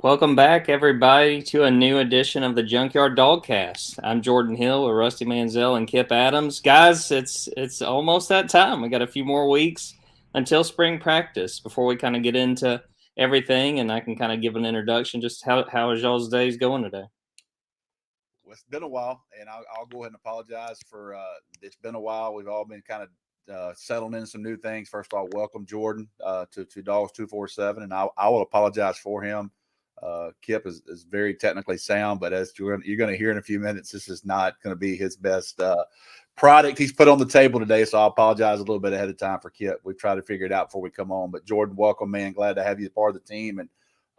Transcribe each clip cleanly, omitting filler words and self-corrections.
Welcome back, everybody, to a new edition of the Junkyard Dawgcast. I'm Jordan Hill with Rusty Manziel and Kip Adams. Guys, it's almost that time. We got a few more weeks until spring practice before we kind of get into everything, and I can kind of give an introduction. Just how is y'all's days going today? Well, it's been a while, and I'll go ahead and apologize for it's been a while. We've all been kind of settling in some new things. First of all, welcome Jordan to Dawgs247, and I will apologize for him. Kip is very technically sound, but as you're going to hear in a few minutes, this is not going to be his best product he's put on the table today. So I apologize a little bit ahead of time for Kip. We've tried to figure it out before we come on. But Jordan, welcome, man. Glad to have you as part of the team. And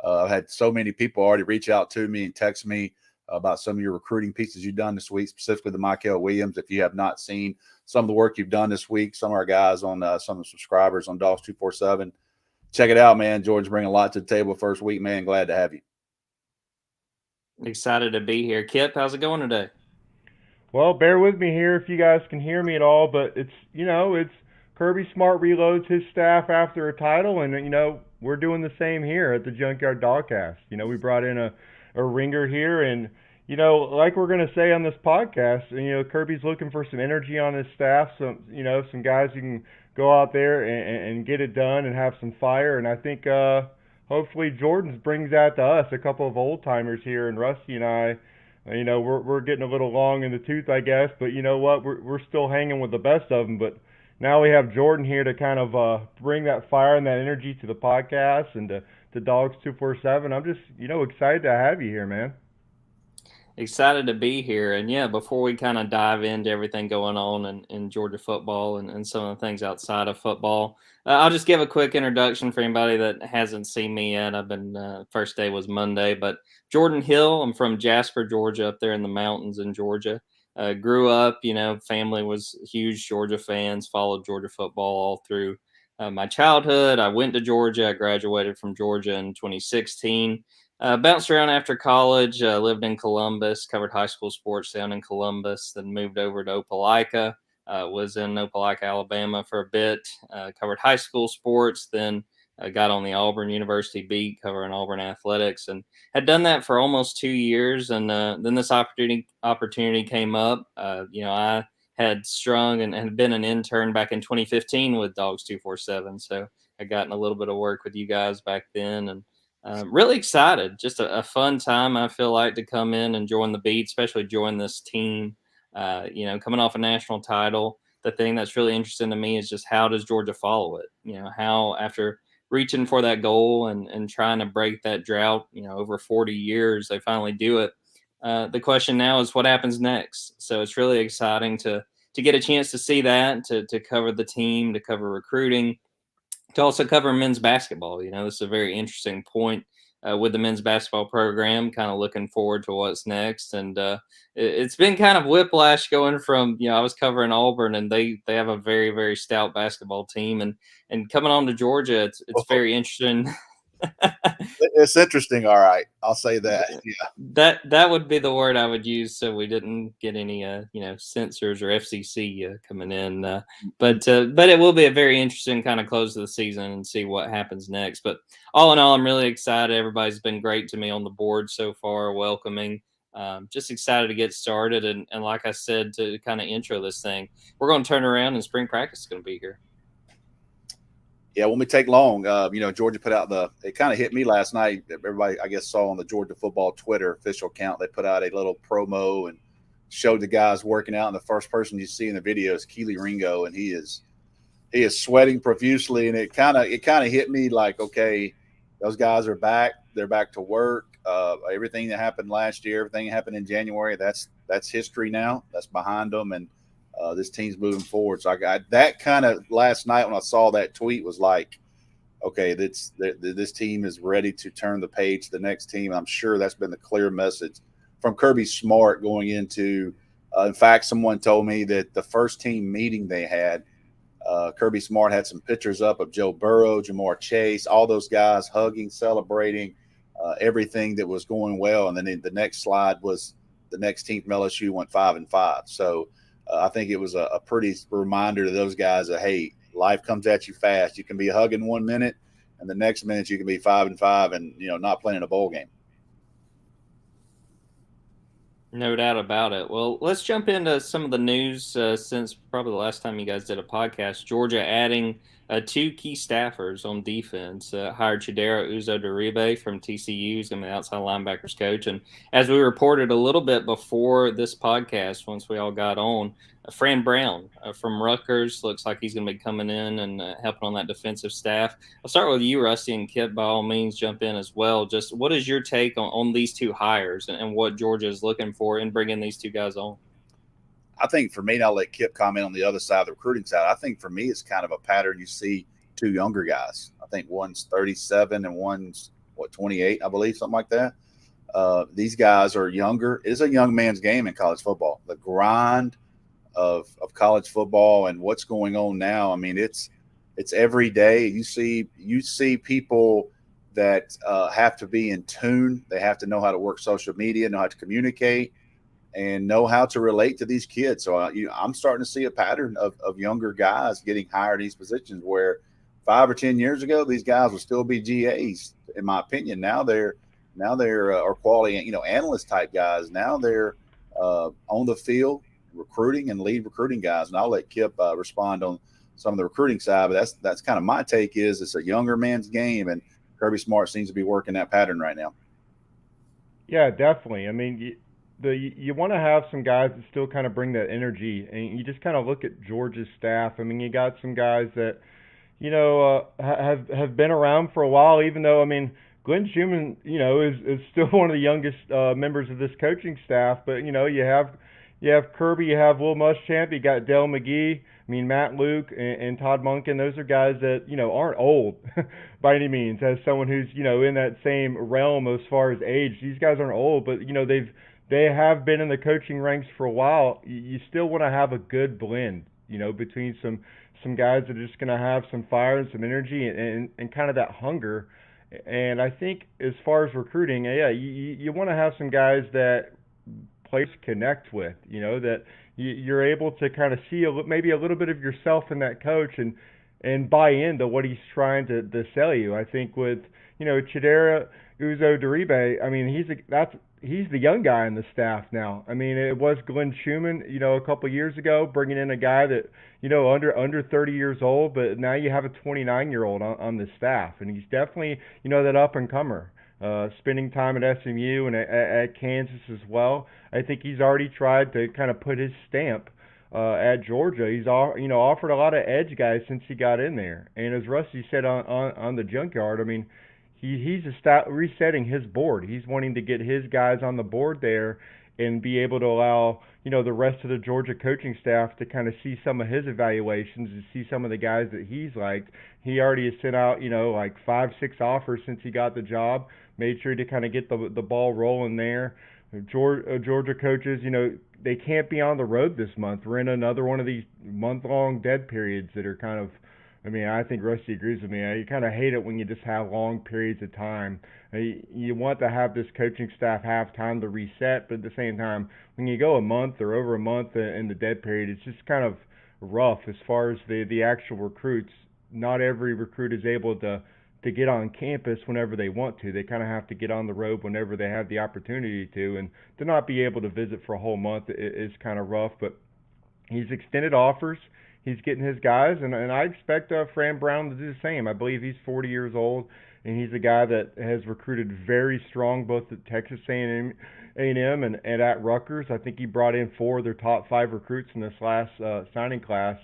I've had so many people already reach out to me and text me about some of your recruiting pieces you've done this week, specifically the Michael Williams. If you have not seen some of the work you've done this week, some of our guys on some of the subscribers on Dawgs247, check it out, man. George's bringing a lot to the table first week, man. Glad to have you. Excited to be here. Kip, how's it going today? Well, bear with me here if you guys can hear me at all, but it's Kirby Smart reloads his staff after a title, and we're doing the same here at the Junkyard Dawgcast. We brought in a ringer here, and like we're gonna say on this podcast, Kirby's looking for some energy on his staff, some guys who can go out there and get it done and have some fire, and I think hopefully Jordan brings that to us, a couple of old timers here, and Rusty and I. We're getting a little long in the tooth, I guess, but you know what? We're still hanging with the best of them. But now we have Jordan here to kind of bring that fire and that energy to the podcast and to Dawgs247. I'm just excited to have you here, man. Excited to be here. And yeah, before we kind of dive into everything going on in Georgia football and some of the things outside of football, I'll just give a quick introduction for anybody that hasn't seen me yet. I've been, first day was Monday, but Jordan Hill, I'm from Jasper, Georgia, up there in the mountains in Georgia. Grew up, family was huge Georgia fans, followed Georgia football all through my childhood. I went to Georgia. I graduated from Georgia in 2016. Bounced around after college, lived in Columbus, covered high school sports down in Columbus, then moved over to Opelika, was in Opelika, Alabama for a bit, covered high school sports, then got on the Auburn University beat, covering Auburn athletics, and had done that for almost 2 years. And then this opportunity came up. I had strung and had been an intern back in 2015 with Dawgs247, so I gotten a little bit of work with you guys back then, and really excited. Just a fun time, I feel like, to come in and join the beat, especially join this team. Coming off a national title, the thing that's really interesting to me is just how does Georgia follow it? How after reaching for that goal and trying to break that drought, over 40 years, they finally do it. The question now is what happens next. So it's really exciting to get a chance to see that, to cover the team, to cover recruiting, to also cover men's basketball. This is a very interesting point with the men's basketball program, kind of looking forward to what's next. And it's been kind of whiplash going from, I was covering Auburn, and they have a very, very stout basketball team, and coming on to Georgia, it's very interesting. It's interesting. All right. I'll say that. Yeah. That would be the word I would use, so we didn't get any censors or FCC coming in. But it will be a very interesting kind of close to the season and see what happens next. But all in all, I'm really excited. Everybody's been great to me on the board so far, welcoming. Just excited to get started. And like I said, to kind of intro this thing, we're going to turn around and spring practice is going to be here. Yeah, it won't take long. Georgia put out it kind of hit me last night. Everybody, I guess, saw on the Georgia football Twitter official account, they put out a little promo and showed the guys working out. And the first person you see in the video is Keely Ringo, and he is sweating profusely. And it kind of hit me like, okay, those guys are back. They're back to work. Everything that happened last year, everything that happened in January, that's history now. That's behind them. And this team's moving forward. So I got that kind of last night when I saw that tweet was like, okay, this team is ready to turn the page to the next team. I'm sure that's been the clear message from Kirby Smart going into. In fact, someone told me that the first team meeting they had, Kirby Smart had some pictures up of Joe Burrow, Jamar Chase, all those guys hugging, celebrating everything that was going well. And then the next slide was the next team from LSU went 5-5. So I think it was a pretty reminder to those guys that, hey, life comes at you fast. You can be hugging 1 minute, and the next minute you can be 5-5 and not playing a bowl game. No doubt about it. Well, let's jump into some of the news since probably the last time you guys did a podcast. Georgia adding two key staffers on defense. Hired Chidera Uzo-Duribe from TCU, who's going to be the outside linebackers coach. And as we reported a little bit before this podcast, once we all got on, Fran Brown from Rutgers looks like he's going to be coming in and helping on that defensive staff. I'll start with you, Rusty, and Kip, by all means, jump in as well. Just what is your take on these two hires and what Georgia is looking for in bringing these two guys on? I think for me, and I'll let Kip comment on the other side of the recruiting side. I think for me, it's kind of a pattern. You see two younger guys. I think one's 37 and one's 28, I believe, something like that. These guys are younger. It is a young man's game in college football. The grind of college football and what's going on now. I mean, it's every day. You see people that have to be in tune. They have to know how to work social media, know how to communicate, and know how to relate to these kids. So I'm starting to see a pattern of younger guys getting hired in these positions where 5 or 10 years ago, these guys would still be GAs, in my opinion. Now they're or quality, analyst type guys. Now they're on the field recruiting and lead recruiting guys. And I'll let Kip respond on some of the recruiting side, but that's kind of my take. Is it's a younger man's game, and Kirby Smart seems to be working that pattern right now. Yeah, definitely. I mean, you want to have some guys that still kind of bring that energy, and you just kind of look at Georgia's staff. I mean, you got some guys that have been around for a while, even though, I mean, Glenn Schumann, is still one of the youngest members of this coaching staff. But you have Kirby, you have Will Muschamp, you got Dale McGee. I mean, Matt Luke and Todd Monken, those are guys that, aren't old by any means. As someone who's, in that same realm as far as age, these guys aren't old, but, they have been in the coaching ranks for a while. You still want to have a good blend, between some guys that are just going to have some fire and some energy and kind of that hunger. And I think as far as recruiting, yeah, you want to have some guys that players connect with, that you're able to kind of see maybe a little bit of yourself in that coach and buy into what he's trying to sell you. I think with, Chidera Uzo-Duribe, I mean, he's the young guy in the staff now. I mean, it was Glenn Schumann, a couple years ago, bringing in a guy that, under 30 years old, but now you have a 29-year-old on the staff, and he's definitely, that up-and-comer. Spending time at SMU and at Kansas as well. I think he's already tried to kind of put his stamp at Georgia. He's offered a lot of edge guys since he got in there. And as Rusty said on the Junkyard, I mean, he's resetting his board. He's wanting to get his guys on the board there and be able to allow, the rest of the Georgia coaching staff to kind of see some of his evaluations and see some of the guys that he's liked. He already has sent out, like 5-6 offers since he got the job, made sure to kind of get the ball rolling there. Georgia coaches, they can't be on the road this month. We're in another one of these month-long dead periods that are kind of, I mean, I think Rusty agrees with me. You kind of hate it when you just have long periods of time. You want to have this coaching staff have time to reset, but at the same time, when you go a month or over a month in the dead period, it's just kind of rough as far as the actual recruits. Not every recruit is able to get on campus whenever they want to. They kind of have to get on the road whenever they have the opportunity to, and to not be able to visit for a whole month is kind of rough. But he's extended offers. He's getting his guys, and I expect Fran Brown to do the same. I believe he's 40 years old, and he's a guy that has recruited very strong both at Texas A&M and at Rutgers. I think he brought in 4 of their top 5 recruits in this last signing class.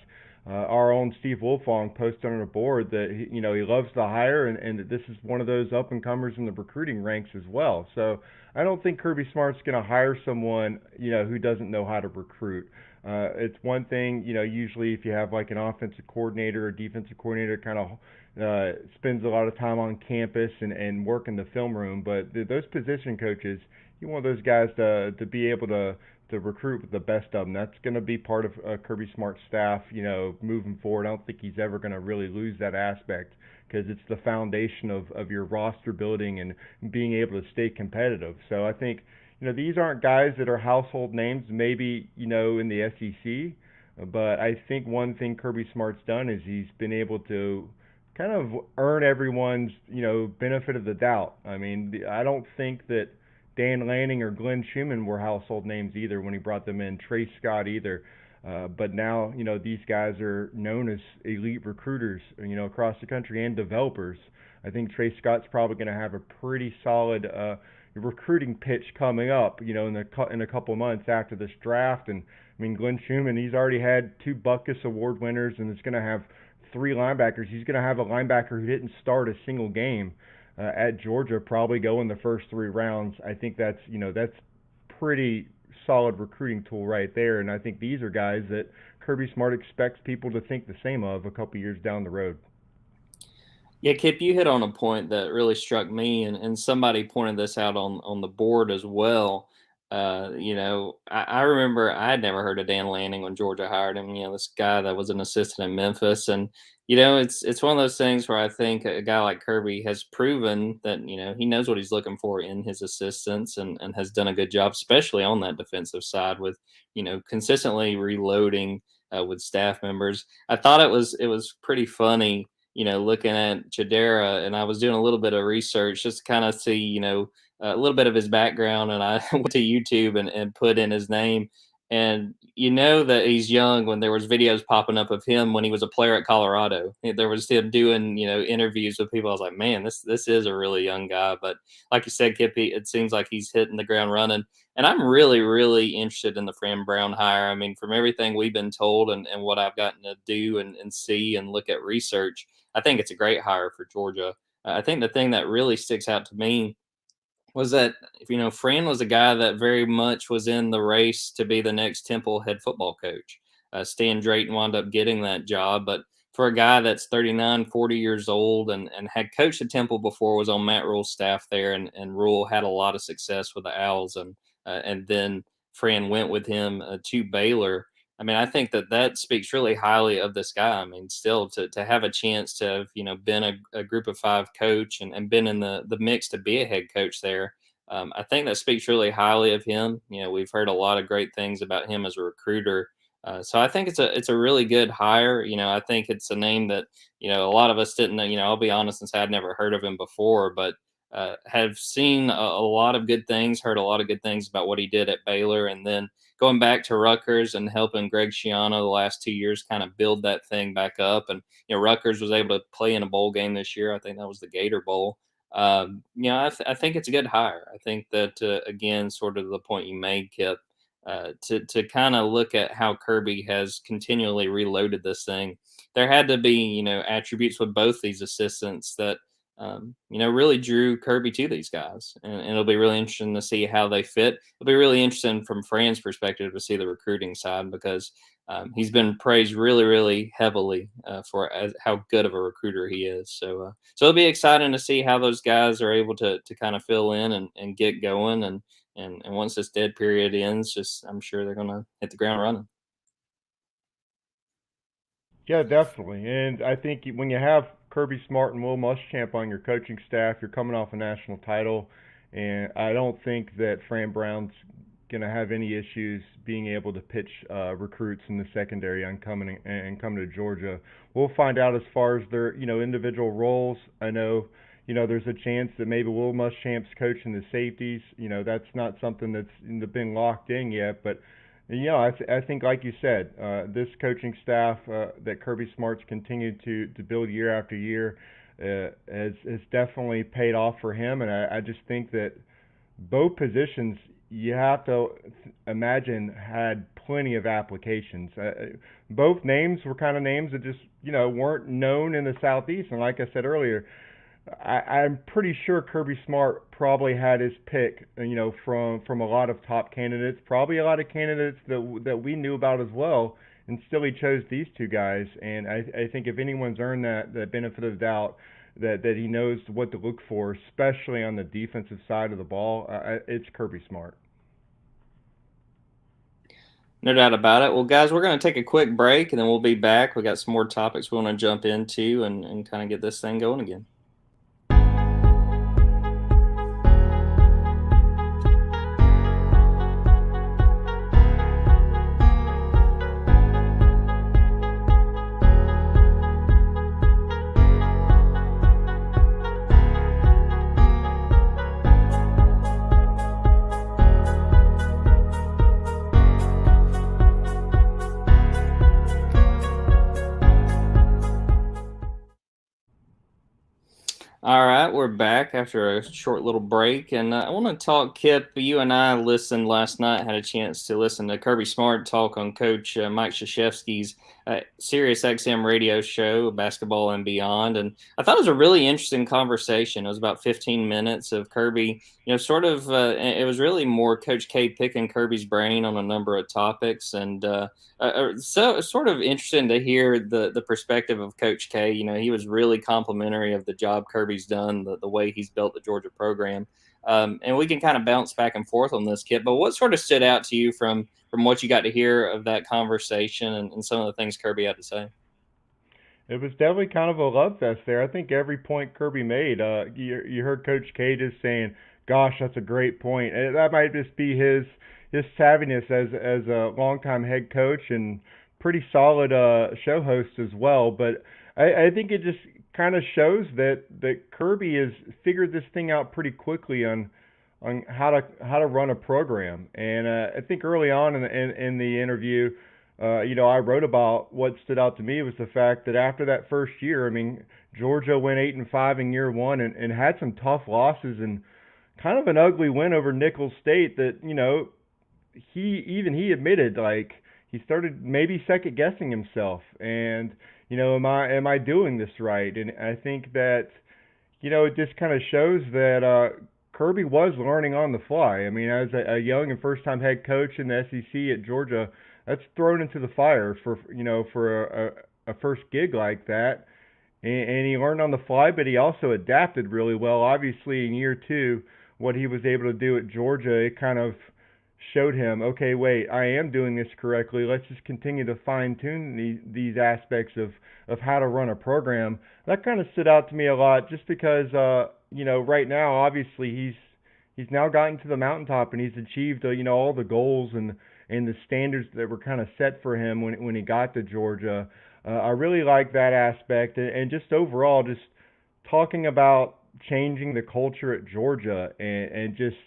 Our own Steve Wolfong posted on the board that he loves the hire and that this is one of those up-and-comers in the recruiting ranks as well. So I don't think Kirby Smart's going to hire someone who doesn't know how to recruit. It's one thing, usually if you have like an offensive coordinator or defensive coordinator kind of spends a lot of time on campus and work in the film room, but those position coaches, you want those guys to be able to recruit with the best of them. That's going to be part of Kirby Smart's staff, moving forward. I don't think he's ever going to really lose that aspect because it's the foundation of your roster building and being able to stay competitive. So I think, these aren't guys that are household names, maybe, in the SEC, but I think one thing Kirby Smart's done is he's been able to kind of earn everyone's, benefit of the doubt. I mean, I don't think that Dan Lanning or Glenn Schumann were household names either when he brought them in. Trey Scott either. But now, these guys are known as elite recruiters, across the country, and developers. I think Trey Scott's probably going to have a pretty solid recruiting pitch coming up, in a couple months after this draft. And I mean, Glenn Schumann, he's already had 2 Butkus Award winners, and is going to have 3 linebackers. He's going to have a linebacker who didn't start a single game at Georgia probably go in the first 3 rounds. I think that's pretty solid recruiting tool right there. And I think these are guys that Kirby Smart expects people to think the same of a couple years down the road. Yeah, Kip, you hit on a point that really struck me, and somebody pointed this out on the board as well. I remember I had never heard of Dan Lanning when Georgia hired him. This guy that was an assistant in Memphis, and it's one of those things where I think a guy like Kirby has proven that he knows what he's looking for in his assistants, and has done a good job, especially on that defensive side with consistently reloading with staff members. I thought it was pretty funny. Looking at Chidera, and I was doing a little bit of research just to kind of see, a little bit of his background, and I went to YouTube and put in his name. And that he's young when there was videos popping up of him when he was a player at Colorado. There was him doing, interviews with people. I was like, man, this is a really young guy. But like you said, Kippy, it seems like he's hitting the ground running. And I'm really, really interested in the Fran Brown hire. I mean, from everything we've been told and what I've gotten to do and see and look at research, I think it's a great hire for Georgia. I think the thing that really sticks out to me was that, Fran was a guy that very much was in the race to be the next Temple head football coach. Stan Drayton wound up getting that job, but for a guy that's 39, 40 years old and had coached at Temple before, was on Matt Rule's staff there, and Rule had a lot of success with the Owls, and then Fran went with him to Baylor. I mean, I think that speaks really highly of this guy. I mean, still to have a chance to have, been a group of 5 coach and been in the mix to be a head coach there. I think that speaks really highly of him. We've heard a lot of great things about him as a recruiter. So I think it's a really good hire. I think it's a name that, a lot of us didn't know. I'll be honest and say I'd never heard of him before, but have seen a lot of good things, heard a lot of good things about what he did at Baylor, and then going back to Rutgers and helping Greg Schiano the last 2 years kind of build that thing back up. And, Rutgers was able to play in a bowl game this year. I think that was the Gator Bowl. I think it's a good hire. I think that, again, sort of the point you made, Kip, to kind of look at how Kirby has continually reloaded this thing. There had to be, attributes with both these assistants that, really drew Kirby to these guys, and it'll be really interesting to see how they fit. It'll be really interesting from Fran's perspective to see the recruiting side, because he's been praised really, really heavily for how good of a recruiter he is. So it'll be exciting to see how those guys are able to kind of fill in and get going. And once this dead period ends, I'm sure they're going to hit the ground running. Yeah, definitely. And I think when you have Kirby Smart and Will Muschamp on your coaching staff, you're coming off a national title, and I don't think that Fran Brown's going to have any issues being able to pitch recruits in the secondary on coming to Georgia. We'll find out as far as their individual roles. I know there's a chance that maybe Will Muschamp's coaching the safeties. That's not something that's been locked in yet, but I think, like you said, this coaching staff that Kirby Smart's continued to build year after year has definitely paid off for him. And I just think that both positions, you have to imagine, had plenty of applications. Both names were kind of names that just, weren't known in the Southeast. And like I said earlier, I'm pretty sure Kirby Smart probably had his pick, from a lot of top candidates, probably a lot of candidates that we knew about as well, and still he chose these 2 guys. And I think if anyone's earned that benefit of the doubt, that he knows what to look for, especially on the defensive side of the ball, it's Kirby Smart. No doubt about it. Well, guys, we're going to take a quick break, and then we'll be back. We got some more topics we want to jump into and kind of get this thing going again. All right, we're back after a short little break, and I want to talk. Kip, you and I listened last night. Had a chance to listen to Kirby Smart talk on Coach Mike Krzyzewski's Sirius XM radio show, Basketball and Beyond, and I thought it was a really interesting conversation. It was about 15 minutes of Kirby, sort of. It was really more Coach K picking Kirby's brain on a number of topics, and so it's sort of interesting to hear the perspective of Coach K. He was really complimentary of the job Kirby's done, the way he's built the Georgia program. And we can kind of bounce back and forth on this, Kip. But what sort of stood out to you from what you got to hear of that conversation and some of the things Kirby had to say? It was definitely kind of a love fest there. I think every point Kirby made, you heard Coach K just saying, "Gosh, that's a great point." And that might just be his savviness as a longtime head coach and pretty solid show host as well. But I think it just kind of shows that Kirby has figured this thing out pretty quickly on how to run a program. And I think early on in the interview, I wrote about what stood out to me was the fact that after that first year, I mean, Georgia went 8-5 in year one and had some tough losses and kind of an ugly win over Nicholls State that, he admitted like he started maybe second guessing himself and, am I doing this right? And I think that, it just kind of shows that Kirby was learning on the fly. I mean, as a young and first time head coach in the SEC at Georgia, that's thrown into the fire for a first gig like that. And he learned on the fly, but he also adapted really well. Obviously, in year two, what he was able to do at Georgia, it kind of showed him, okay, wait, I am doing this correctly. Let's just continue to fine tune these aspects of how to run a program. That kind of stood out to me a lot, just because right now, obviously, he's now gotten to the mountaintop and he's achieved all the goals and the standards that were kind of set for him when he got to Georgia. I really like that aspect, and just overall, just talking about changing the culture at Georgia and just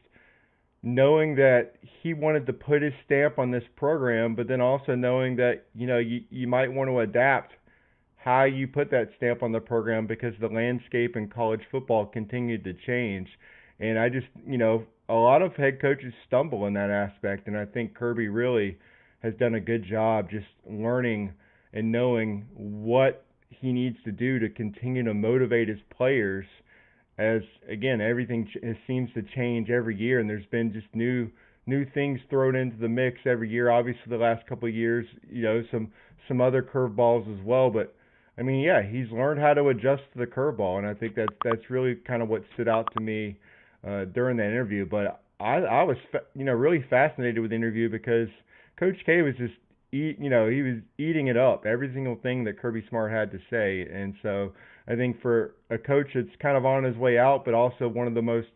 knowing that he wanted to put his stamp on this program, but then also knowing that you might want to adapt how you put that stamp on the program because the landscape in college football continued to change. And I just, a lot of head coaches stumble in that aspect, and I think Kirby really has done a good job just learning and knowing what he needs to do to continue to motivate his players. As again, everything seems to change every year, and there's been just new things thrown into the mix every year. Obviously, the last couple of years, some other curveballs as well. But I mean, yeah, he's learned how to adjust to the curveball, and I think that's really kind of what stood out to me during that interview. But I was really fascinated with the interview because Coach K was just he was eating it up, every single thing that Kirby Smart had to say. And so I think for a coach that's kind of on his way out, but also one of the most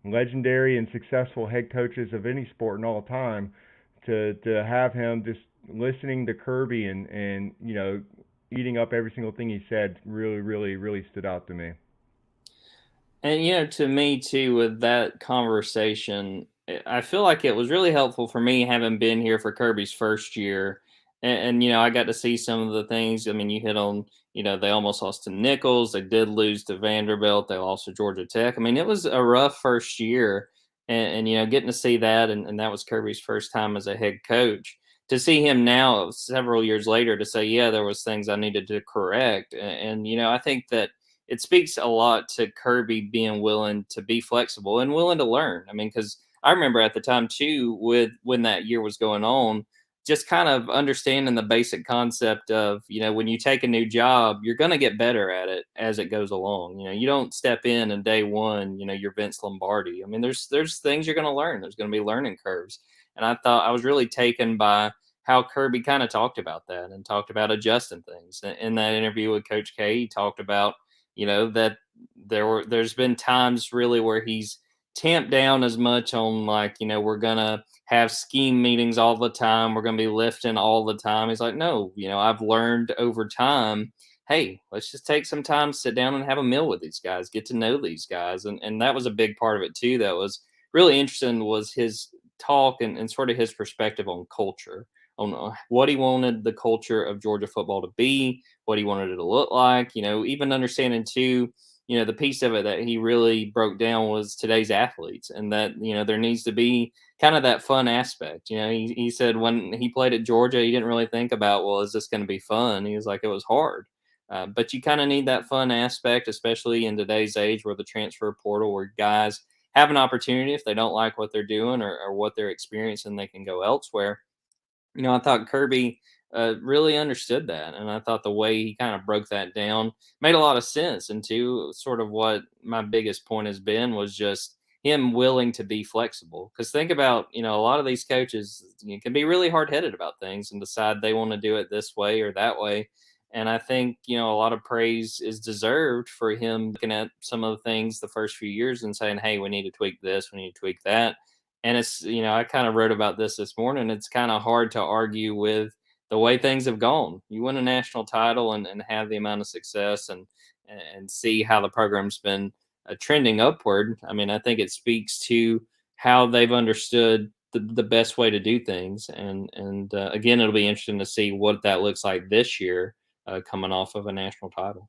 legendary and successful head coaches of any sport in all time, to have him just listening to Kirby and eating up every single thing he said really, really, really stood out to me. And to me too, with that conversation, I feel like it was really helpful for me having been here for Kirby's first year, and I got to see some of the things. I mean, you hit on, they almost lost to Nicholls, they did lose to Vanderbilt, they lost to Georgia Tech. I mean, it was a rough first year, and getting to see that, and that was Kirby's first time as a head coach. To see him now, several years later, to say, yeah, there was things I needed to correct, and I think that it speaks a lot to Kirby being willing to be flexible and willing to learn. I mean, because I remember at the time too, with when that year was going on, just kind of understanding the basic concept of, when you take a new job, you're going to get better at it as it goes along. You don't step in and day one, you're Vince Lombardi. I mean, there's things you're going to learn. There's going to be learning curves. And I thought I was really taken by how Kirby kind of talked about that and talked about adjusting things. In that interview with Coach K, he talked about that there's been times really where he's tamped down as much on like, we're gonna have scheme meetings all the time, we're gonna be lifting all the time. He's like, no, I've learned over time, hey, let's just take some time, sit down and have a meal with these guys, get to know these guys. And that was a big part of it too that was really interesting, was his talk and sort of his perspective on culture, on what he wanted the culture of Georgia football to be, what he wanted it to look like, even understanding too, the piece of it that he really broke down was today's athletes, and that there needs to be kind of that fun aspect. He said when he played at Georgia, he didn't really think about, well, is this going to be fun? He was like, it was hard. But you kind of need that fun aspect, especially in today's age where the transfer portal, where guys have an opportunity if they don't like what they're doing or what they're experiencing, they can go elsewhere. I thought Kirby really understood that, and I thought the way he kind of broke that down made a lot of sense. And two, sort of what my biggest point has been was just him willing to be flexible. Because think about, a lot of these coaches can be really hard headed about things and decide they want to do it this way or that way. And I think a lot of praise is deserved for him looking at some of the things the first few years and saying, "Hey, we need to tweak this, we need to tweak that." And it's, I kind of wrote about this morning. It's kind of hard to argue with the way things have gone. You win a national title and have the amount of success and see how the program's been trending upward. I mean, I think it speaks to how they've understood the best way to do things. And again, it'll be interesting to see what that looks like this year, coming off of a national title.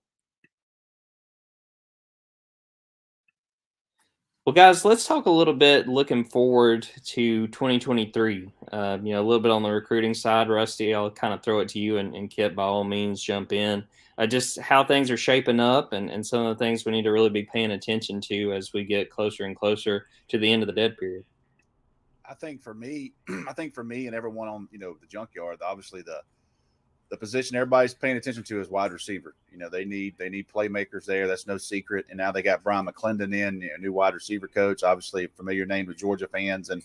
Well, guys, let's talk a little bit looking forward to 2023. A little bit on the recruiting side. Rusty, I'll kind of throw it to you, and Kip, by all means, jump in. Just how things are shaping up, and some of the things we need to really be paying attention to as we get closer and closer to the end of the dead period. I think for me, and everyone on the Junkyard, obviously the position everybody's paying attention to is wide receiver. They need playmakers there. That's no secret. And now they got Brian McClendon in, new wide receiver coach, obviously a familiar name to Georgia fans. And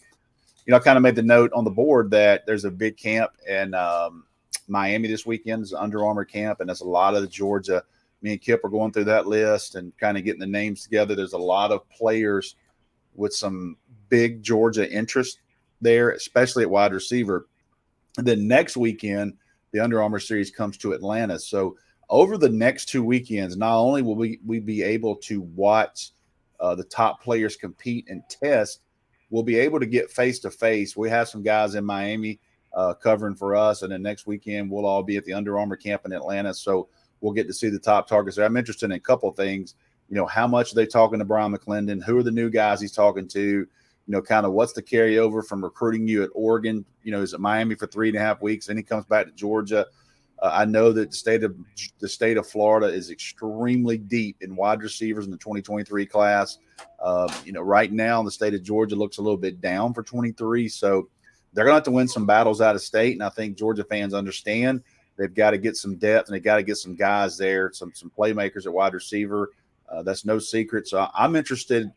I kind of made the note on the board that there's a big camp in Miami this weekend. It's an Under Armour camp, and that's a lot of the Georgia. Me and Kip are going through that list and kind of getting the names together. There's a lot of players with some big Georgia interest there, especially at wide receiver. And then next weekend, the Under Armour series comes to Atlanta. So over the next 2 weekends, not only will we be able to watch the top players compete and test, we'll be able to get face-to-face. We have some guys in Miami covering for us, and then next weekend we'll all be at the Under Armour camp in Atlanta. So we'll get to see the top targets there. I'm interested in a couple of things. How much are they talking to Brian McClendon? Who are the new guys he's talking to? Kind of what's the carryover from recruiting you at Oregon? Is it Miami for 3.5 weeks, and he comes back to Georgia? I know that the state of Florida is extremely deep in wide receivers in the 2023 class. Right now the state of Georgia looks a little bit down for 23, so they're going to have to win some battles out of state. And I think Georgia fans understand they've got to get some depth, and they've got to get some guys there, some playmakers at wide receiver. That's no secret. So I'm interested,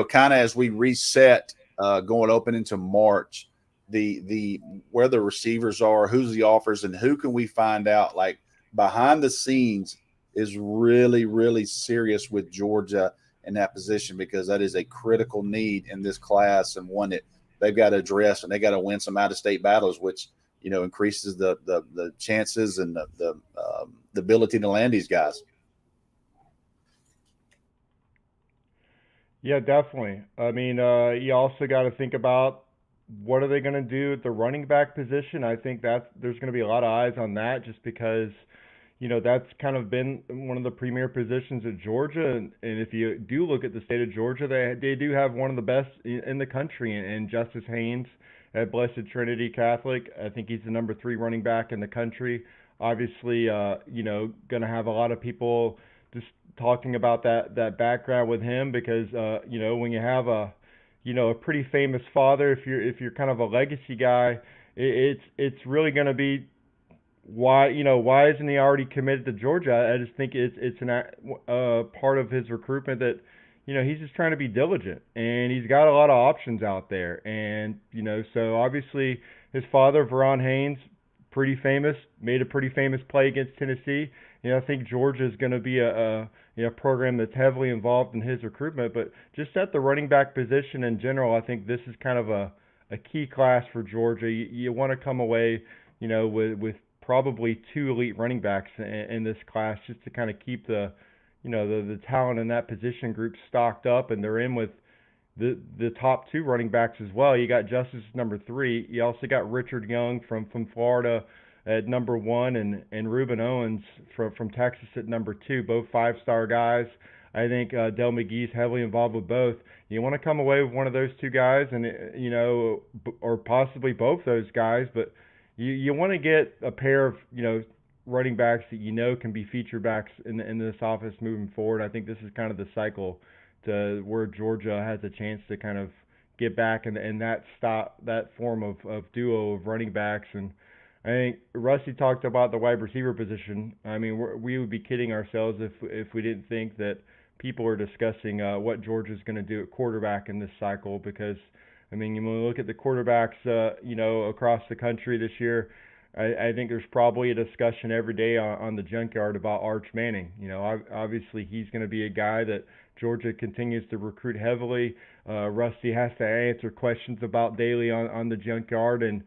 kind of as we reset going open into March, the where the receivers are, who's the offers, and who can we find out like behind the scenes is really, really serious with Georgia in that position, because that is a critical need in this class and one that they've got to address, and they got to win some out-of-state battles, which increases the chances and the ability to land these guys. Yeah, definitely. I mean, you also got to think about what are they going to do at the running back position. I think there's going to be a lot of eyes on that, just because, that's kind of been one of the premier positions at Georgia. And if you do look at the state of Georgia, they do have one of the best in the country. And Justice Haynes at Blessed Trinity Catholic, I think he's the number 3 running back in the country. Obviously, going to have a lot of people just talking about that background with him, because when you have a pretty famous father, if you're kind of a legacy guy, it's really going to be why isn't he already committed to Georgia? I just think it's a part of his recruitment that he's just trying to be diligent, and he's got a lot of options out there. And so obviously his father, Veron Haynes, pretty famous, made a pretty famous play against Tennessee. I think Georgia is going to be a program that's heavily involved in his recruitment. But just at the running back position in general, I think this is kind of a key class for Georgia. You want to come away, with probably 2 elite running backs in this class, just to kind of keep the talent in that position group stocked up, and they're in with the top 2 running backs as well. You got Justice number 3. You also got Richard Young from Florida at number 1, and Reuben Owens from Texas at number 2, both 5-star guys. I think Del McGee's heavily involved with both. You want to come away with one of those two guys, and or possibly both those guys, but you want to get a pair of running backs that can be feature backs in this offense moving forward. I think this is kind of the cycle to where Georgia has a chance to kind of get back in that form of duo of running backs. And I think Rusty talked about the wide receiver position. I mean, we would be kidding ourselves if we didn't think that people are discussing what Georgia's going to do at quarterback in this cycle, because I mean, when we look at the quarterbacks, across the country this year, I think there's probably a discussion every day on the Junkyard about Arch Manning. Obviously he's going to be a guy that Georgia continues to recruit heavily. Rusty has to answer questions about daily on the Junkyard, and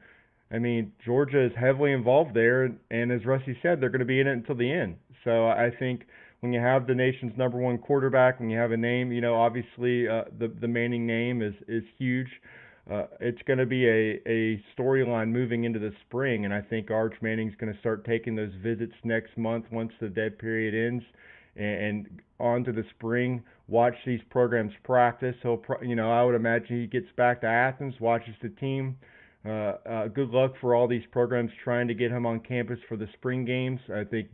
I mean, Georgia is heavily involved there, and as Rusty said, they're going to be in it until the end. So I think when you have the nation's number one quarterback, when you have a name, obviously the Manning name is huge. It's going to be a storyline moving into the spring, and I think Arch Manning's going to start taking those visits next month once the dead period ends, and on to the spring. Watch these programs practice. I would imagine he gets back to Athens, watches the team. Good luck for all these programs trying to get him on campus for the spring games. I think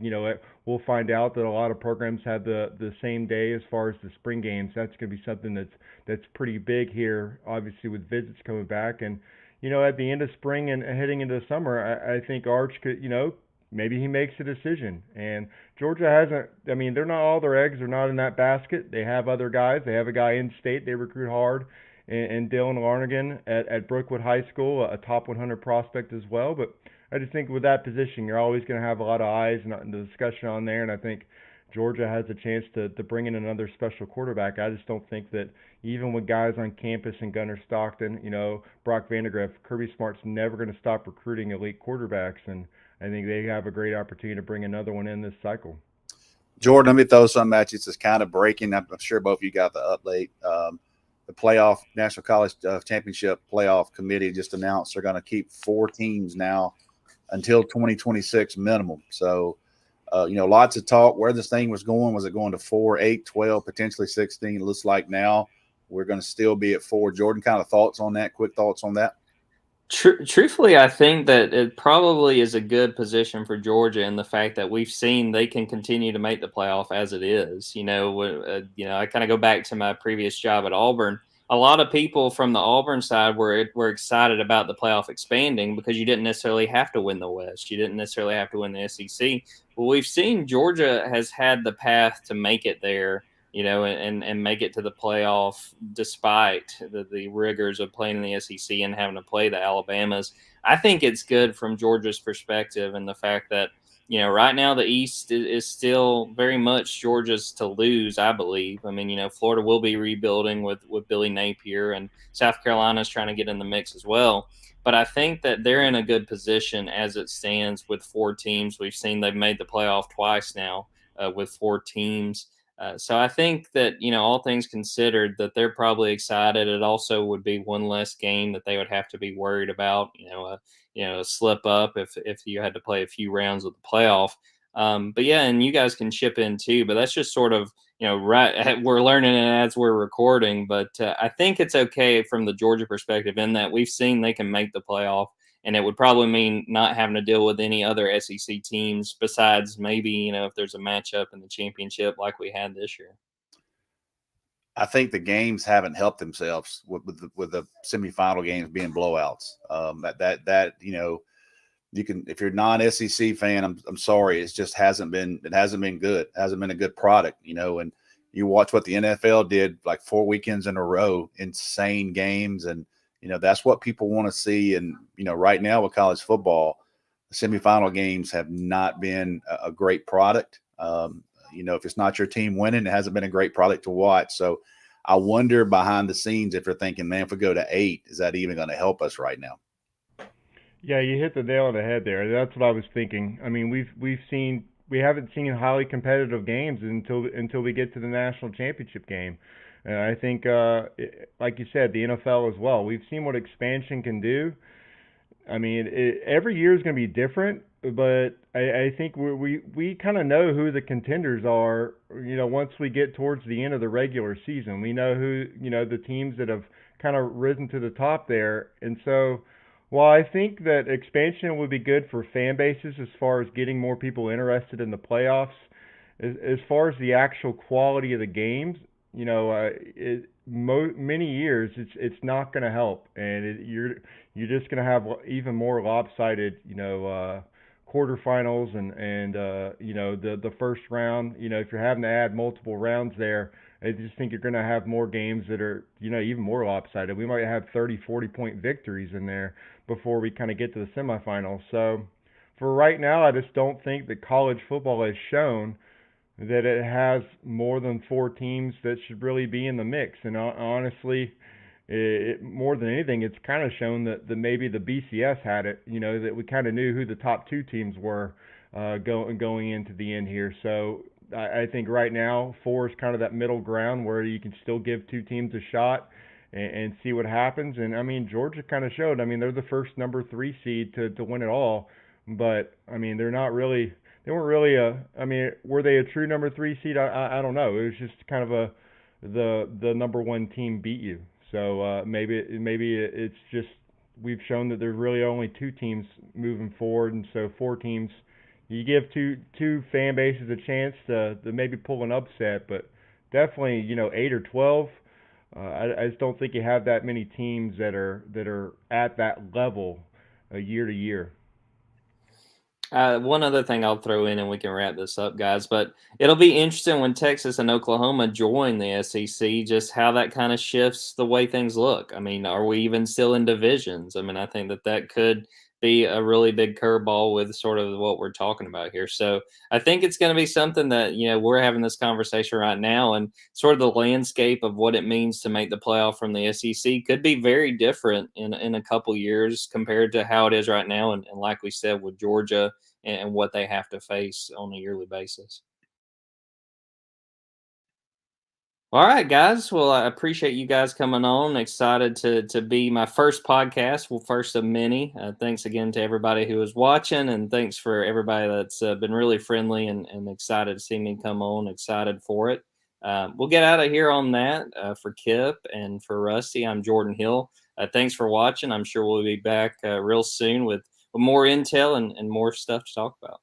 we'll find out that a lot of programs have the same day as far as the spring games. That's going to be something that's pretty big here, obviously with visits coming back. And at the end of spring and heading into the summer, I think Arch could maybe he makes a decision. And Georgia hasn't. I mean, they're not all their eggs are not in that basket. They have other guys. They have a guy in state they recruit hard, and Dylan Larnigan at Brookwood High School, a top 100 prospect as well. But I just think with that position, you're always going to have a lot of eyes and the discussion on there. And I think Georgia has a chance to bring in another special quarterback. I just don't think that even with guys on campus and Gunnar Stockton, Brock Vandegrift, Kirby Smart's never going to stop recruiting elite quarterbacks. And I think they have a great opportunity to bring another one in this cycle. Jordan, let me throw something at you. It's just kind of breaking. I'm sure both of you got the update. The playoff National College Championship playoff committee just announced they're going to keep 4 teams now until 2026 minimum. So, lots of talk where this thing was going. Was it going to 4, 8, 12, potentially 16? It looks like now we're going to still be at 4. Jordan, kind of thoughts on that? Quick thoughts on that? Truthfully, I think that it probably is a good position for Georgia in the fact that we've seen they can continue to make the playoff as it is. I kind of go back to my previous job at Auburn. A lot of people from the Auburn side were excited about the playoff expanding because you didn't necessarily have to win the West. You didn't necessarily have to win the SEC. Well, we've seen Georgia has had the path to make it there, and make it to the playoff despite the rigors of playing in the SEC and having to play the Alabamas. I think it's good from Georgia's perspective and the fact that, right now the East is still very much Georgia's to lose, I believe. I mean, Florida will be rebuilding with Billy Napier, and South Carolina's trying to get in the mix as well. But I think that they're in a good position as it stands with 4 teams. We've seen they've made the playoff twice now with 4 teams. So I think that, all things considered, that they're probably excited. It also would be one less game that they would have to be worried about, a slip up if you had to play a few rounds of the playoff. But yeah, and you guys can chip in too, but that's just sort of, right. We're learning it as we're recording, but I think it's okay from the Georgia perspective in that we've seen they can make the playoff. And it would probably mean not having to deal with any other SEC teams besides maybe, if there's a matchup in the championship like we had this year. I think the games haven't helped themselves with the semifinal games being blowouts. You can, if you're a non-SEC fan, I'm sorry, it just hasn't been good. It hasn't been a good product, and you watch what the NFL did like 4 weekends in a row, insane games, and that's what people want to see. And, right now with college football, the semifinal games have not been a great product. If it's not your team winning, it hasn't been a great product to watch. So I wonder behind the scenes if you're thinking, man, if we go to 8, is that even going to help us right now? Yeah, you hit the nail on the head there. That's what I was thinking. I mean, we haven't seen highly competitive games until we get to the national championship game. And I think, like you said, the NFL as well. We've seen what expansion can do. I mean, every year is going to be different. but I think we kind of know who the contenders are. Once we get towards the end of the regular season, we know who the teams that have kind of risen to the top there. And so, while I think that expansion would be good for fan bases as far as getting more people interested in the playoffs, as far as the actual quality of the games, many years it's not going to help, and you're just going to have even more lopsided, quarterfinals and the first round. If you're having to add multiple rounds there, I just think you're going to have more games that are even more lopsided. We might have 30, 40-point victories in there before we kind of get to the semifinals. So for right now, I just don't think that college football has shown that it has more than four teams that should really be in the mix. And honestly, more than anything, it's kind of shown that maybe the BCS had it. That we kind of knew who the top two teams were going into the end here. So I think right now, four is kind of that middle ground where you can still give two teams a shot and see what happens. And I mean, Georgia kind of showed. I mean, they're the first number 3 seed to win it all, but I mean, they're not really. They weren't really I mean, were they a true number 3 seed? I don't know. It was just kind of the number 1 team beat you. So maybe it's just we've shown that there's really only 2 teams moving forward, and so 4 teams. You give two fan bases a chance to maybe pull an upset, but definitely 8 or 12. I just don't think you have that many teams that are at that level year to year. One other thing I'll throw in, and we can wrap this up, guys. But it'll be interesting when Texas and Oklahoma join the SEC, just how that kind of shifts the way things look. I mean, are we even still in divisions? I mean, I think that could be a really big curveball with sort of what we're talking about here. So I think it's going to be something that, we're having this conversation right now, and sort of the landscape of what it means to make the playoff from the SEC could be very different in a couple years compared to how it is right now. And like we said, with Georgia and what they have to face on a yearly basis. All right, guys. Well, I appreciate you guys coming on. Excited to be my first podcast, well, first of many. Thanks again to everybody who was watching, and thanks for everybody that's been really friendly and excited to see me come on. Excited for it. We'll get out of here on that. For Kip and for Rusty, I'm Jordan Hill. Thanks for watching. I'm sure we'll be back real soon with more intel and more stuff to talk about.